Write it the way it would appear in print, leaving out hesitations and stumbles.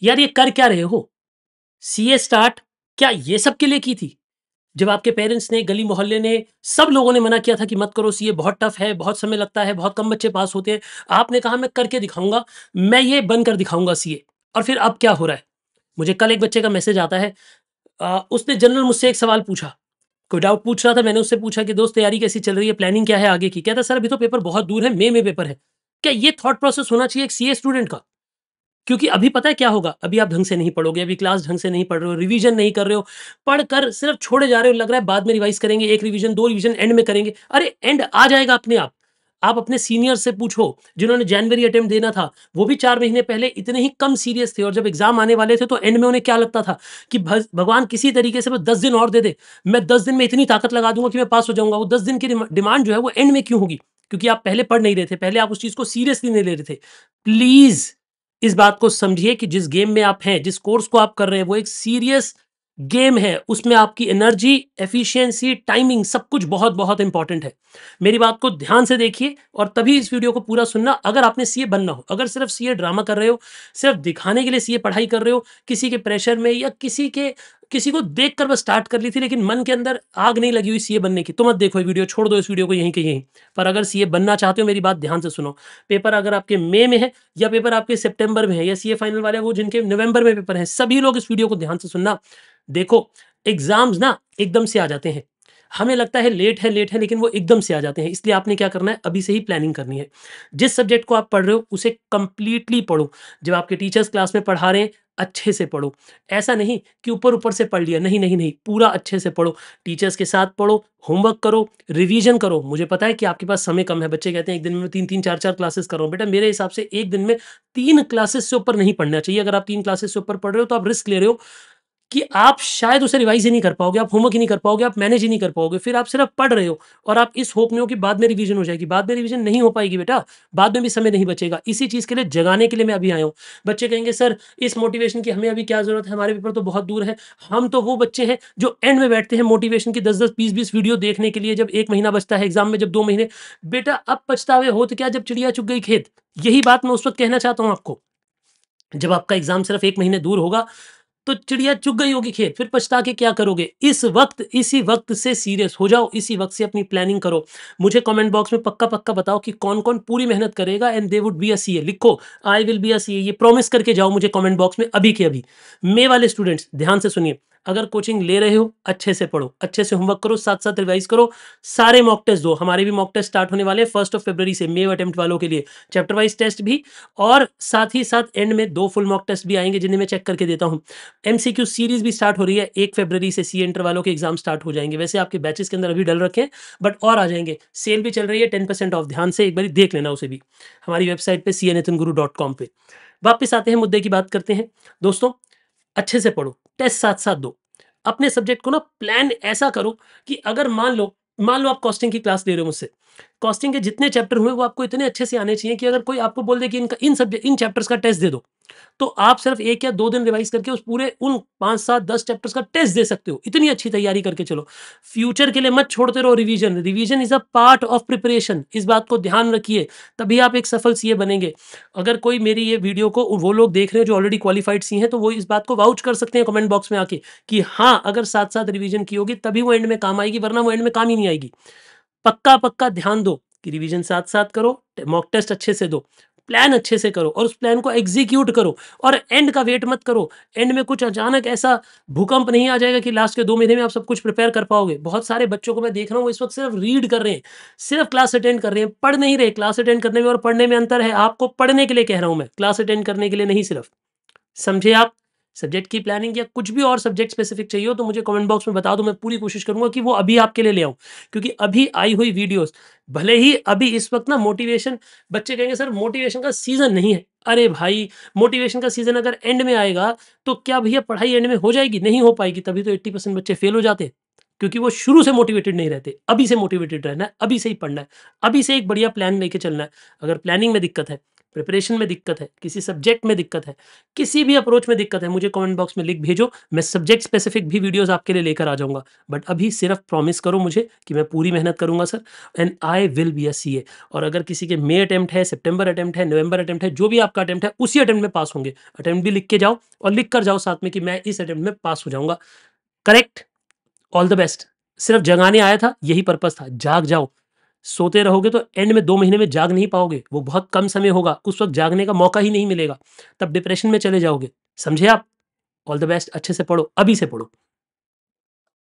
यार ये कर क्या रहे हो? सीए स्टार्ट क्या ये सब के लिए की थी? जब आपके पेरेंट्स ने, गली मोहल्ले ने, सब लोगों ने मना किया था कि मत करो सीए, बहुत टफ है, बहुत समय लगता है, बहुत कम बच्चे पास होते हैं। आपने कहा मैं करके दिखाऊँगा, मैं ये बनकर दिखाऊँगा सीए। और फिर अब क्या हो रहा है? मुझे कल एक बच्चे का मैसेज आता है, उसने जनरल मुझसे एक सवाल पूछा। कोई डाउट पूछ रहा था, मैंने उससे पूछा कि दोस्त तैयारी कैसी चल रही है, प्लानिंग क्या है आगे की? कहता सर अभी तो पेपर बहुत दूर है, मई में पेपर है। क्या ये थॉट प्रोसेस होना चाहिए एक सीए स्टूडेंट का? क्योंकि अभी पता है क्या होगा? अभी आप ढंग से नहीं पढ़ोगे, अभी क्लास ढंग से नहीं पढ़ रहे हो, रिवीजन नहीं कर रहे हो, पढ़कर सिर्फ छोड़े जा रहे हो, लग रहा है बाद में रिवाइज़ करेंगे, 1 रिवीजन, 2 रिवीजन एंड में करेंगे। अरे एंड आ जाएगा अपने आप। आप अपने सीनियर से पूछो, जिन्होंने जनवरी अटेम्प्ट देना था, वो भी 4 महीने पहले इतने ही कम सीरियस थे और जब एग्ज़ाम आने वाले थे तो एंड में उन्हें क्या लगता था कि भगवान किसी तरीके से बस 10 दिन और दे दे, मैं 10 दिन में इतनी ताकत लगा दूँगा कि मैं पास हो जाऊँगा। वो 10 दिन की डिमांड जो है वो एंड में क्यों होगी? क्योंकि आप पहले पढ़ नहीं रहे थे, पहले आप उस चीज़ को सीरियसली नहीं ले रहे थे। प्लीज़ इस बात को समझिए कि जिस गेम में आप हैं, जिस कोर्स को आप कर रहे हैं, वो एक सीरियस गेम है। उसमें आपकी एनर्जी, एफिशिएंसी, टाइमिंग सब कुछ बहुत-बहुत इंपॉर्टेंट है। मेरी बात को ध्यान से देखिए और तभी इस वीडियो को पूरा सुनना अगर आपने सीए बनना हो। अगर सिर्फ सीए ड्रामा कर रहे हो, सिर्फ दिखाने के लिए सीए पढ़ाई कर रहे हो, किसी के प्रेशर में या किसी को देखकर बस स्टार्ट कर ली थी लेकिन मन के अंदर आग नहीं लगी हुई सीए बनने की, तो मत देखो ये वीडियो, छोड़ दो इस वीडियो को यहीं के यहीं। पर अगर सीए बनना चाहते हो मेरी बात ध्यान से सुनो। पेपर अगर आपके मई में है या पेपर आपके सितंबर में है या सीए फाइनल वाले वो जिनके नवंबर में पेपर हैं, सभी लोग इस वीडियो को ध्यान से सुनना। देखो, एग्ज़ाम्स ना एकदम से आ जाते हैं। हमें लगता है लेट है लेकिन वो एकदम से आ जाते हैं। इसलिए आपने क्या करना है, अभी से ही प्लानिंग करनी है। जिस सब्जेक्ट को आप पढ़ रहे हो उसे कंप्लीटली पढ़ो। जब आपके टीचर्स क्लास में पढ़ा रहे हैं, अच्छे से पढ़ो। ऐसा नहीं कि ऊपर-ऊपर से पढ़ लिया, नहीं, पूरा अच्छे से पढ़ो। टीचर्स के साथ पढ़ो, होमवर्क करो, रिवीजन करो। मुझे पता है कि आपके पास समय कम है। बच्चे कहते हैं एक दिन में 3-3 4-4 क्लासेस कर रहा हूँ। बेटा मेरे हिसाब से एक दिन में 3 क्लासेस से ऊपर नहीं पढ़ना चाहिए। अगर आप 3 क्लासेस से ऊपर पढ़ रहे हो तो आप रिस्क ले रहे हो कि आप शायद उसे रिवाइज़ ही नहीं कर पाओगे, आप होमवर्क ही नहीं कर पाओगे, आप मैनेज ही नहीं कर पाओगे। फिर आप सिर्फ़ पढ़ रहे हो और आप इस होप में हो कि बाद में रिवीज़न हो जाएगी। बाद में रिवीज़न नहीं हो पाएगी बेटा, बाद में भी समय नहीं बचेगा। इसी चीज़ के लिए जगाने के लिए मैं अभी आया हूँ। बच्चे कहेंगे सर इस मोटिवेशन की हमें अभी क्या ज़रूरत है, हमारे पेपर तो बहुत दूर है। हम तो वो बच्चे हैं जो एंड में बैठते हैं मोटिवेशन की 10-10, 20-20 वीडियो देखने के लिए जब 1 महीना बचता है एग्ज़ाम में, जब 2 महीने। बेटा अब पछतावे हो तो क्या जब चिड़िया चुग गई खेत। यही बात मैं उस वक़्त कहना चाहता हूँ आपको। जब आपका एग्ज़ाम सिर्फ़ 1 महीने दूर होगा तो चिड़िया चुग गई होगी खेत, फिर पछता के क्या करोगे? इसी वक़्त से सीरियस हो जाओ, इसी वक़्त से अपनी प्लानिंग करो। मुझे कमेंट बॉक्स में पक्का-पक्का बताओ कि कौन-कौन पूरी मेहनत करेगा and they would be a CA. लिखो, I will be a CA, ये प्रॉमिस करके जाओ मुझे कमेंट बॉक्स में अभी के अभी। मेरे वाले स्टूडेंट्स ध्यान से सुनिए, अगर कोचिंग ले रहे हो, अच्छे से पढ़ो, अच्छे से होमवर्क करो, साथ-साथ रिवाइज़ करो, सारे मॉक टेस्ट दो। हमारे भी मॉक टेस्ट स्टार्ट होने वाले हैं 1st ऑफ फरवरी से, मेव अटेम्प्ट वालों के लिए। चैप्टर वाइज़ टेस्ट भी और साथ ही साथ एंड में 2 फुल मॉक टेस्ट भी आएँगे जिन्हें मैं चेक करके देता हूँ। एमसीक्यू सीरीज़ भी स्टार्ट हो रही है, 1 फरवरी से सी इंटर वालों के एग्ज़ाम स्टार्ट हो जाएँगे। वैसे आपके बैचेज़ के अंदर अभी डल रखे हैं, बट और आ जाएँगे। सेल भी चल रही है 10% ऑफ, ध्यान से एक बारी देख लेना उसे भी, हमारी वेबसाइट पे cnitanguru.com पे। वापस आते हैं, मुद्दे की बात करते हैं। दोस्तों, अच्छे से पढ़ो, टेस्ट साथ-साथ दो। अपने सब्जेक्ट को ना प्लान ऐसा करो कि अगर मान लो आप कॉस्टिंग की क्लास ले रहे हो मुझसे। कॉस्टिंग के जितने चैप्टर हुए वो आपको इतने अच्छे से आने चाहिए कि अगर कोई आपको बोल दे कि इन चैप्टर्स का टेस्ट दे दो, तो आप सिर्फ 1 या 2 दिन रिवाइज़ करके उस पूरे उन 5, 7, 10 चैप्टर्स का टेस्ट दे सकते हो। इतनी अच्छी तैयारी करके चलो। फ्यूचर के लिए मत छोड़ते रहो revision. Revision is a part of preparation. इस बात को ध्यान रखिए, तभी आप एक सफल सीए बनेंगे। अगर कोई मेरी ये वीडियो को वो लोग देख रहे हैं जो ऑलरेडी क्वालिफाइड सीए हैं, तो वो इस बात को वाउच कर सकते हैं कमेंट बॉक्स में आके कि हाँ, अगर साथ-साथ रिवीजन की होगी तभी वो एंड में काम आएगी, वरना वो एंड में काम ही नहीं आएगी। पक्का ध्यान दो कि रिवीजन साथ-साथ करो, मॉक टेस्ट अच्छे से दो, प्लान अच्छे से करो और उस प्लान को एग्ज़ीक्यूट करो और एंड का वेट मत करो। एंड में कुछ अचानक ऐसा भूकंप नहीं आ जाएगा कि लास्ट के 2 महीने में आप सब कुछ प्रिपेयर कर पाओगे। बहुत सारे बच्चों को मैं देख रहा हूँ, वो इस वक़्त सिर्फ रीड कर रहे हैं, सिर्फ क्लास अटेंड कर रहे हैं, पढ़ नहीं रहे। क्लास अटेंड करने में और पढ़ने में अंतर है। आपको पढ़ने के लिए कह रहा हूँ मैं, क्लास अटेंड करने के लिए नहीं सिर्फ। समझे आप? सब्जेक्ट की प्लानिंग या कुछ भी और सब्जेक्ट स्पेसिफिक चाहिए हो तो मुझे कमेंट बॉक्स में बता दो, मैं पूरी कोशिश करूँगा कि वो अभी आपके लिए ले आऊँ। क्योंकि अभी आई हुई वीडियोज़ भले ही अभी इस वक़्त ना मोटिवेशन, बच्चे कहेंगे सर मोटिवेशन का सीज़न नहीं है। अरे भाई, मोटिवेशन का सीज़न अगर एंड में आएगा तो क्या भैया पढ़ाई एंड में हो जाएगी? नहीं हो पाएगी, तभी तो 80% बच्चे फेल हो जाते हैं। क्योंकि वो शुरू से मोटिवेटेड नहीं रहते। अभी से मोटिवेटेड रहना है, अभी से ही पढ़ना है, अभी से एक बढ़िया प्लान लेके चलना है। अगर प्लानिंग में दिक्कत है, प्रिपरेशन में दिक्कत है, किसी सब्जेक्ट में दिक्कत है, किसी भी अप्रोच में दिक्कत है, मुझे कमेंट बॉक्स में लिख भेजो, मैं सब्जेक्ट स्पेसिफिक भी वीडियोज़ आपके लिए लेकर आ जाऊँगा। बट अभी सिर्फ प्रॉमिस करो मुझे कि मैं पूरी मेहनत करूँगा sir, and I will be a CA. और अगर किसी के मई अटेम्प्ट है, सितंबर अटेम्प्ट है, नवंबर अटेम्प्ट है, जो भी आपका अटेम्प्ट है, उसी अटेम्प्ट में पास होंगे। अटेम्प्ट भी लिख के जाओ और लिख कर जाओ साथ में कि मैं इस अटेम्प्ट में पास हो जाऊँगा। करेक्ट? All the best. सिर्फ जगाने आया था, यही पर्पस था, जाग जाओ। सोते रहोगे तो एंड में 2 महीने में जाग नहीं पाओगे, वो बहुत कम समय होगा, उस वक़्त जागने का मौका ही नहीं मिलेगा, तब डिप्रेशन में चले जाओगे। समझे आप? ऑल द बेस्ट, अच्छे से पढ़ो, अभी से पढ़ो।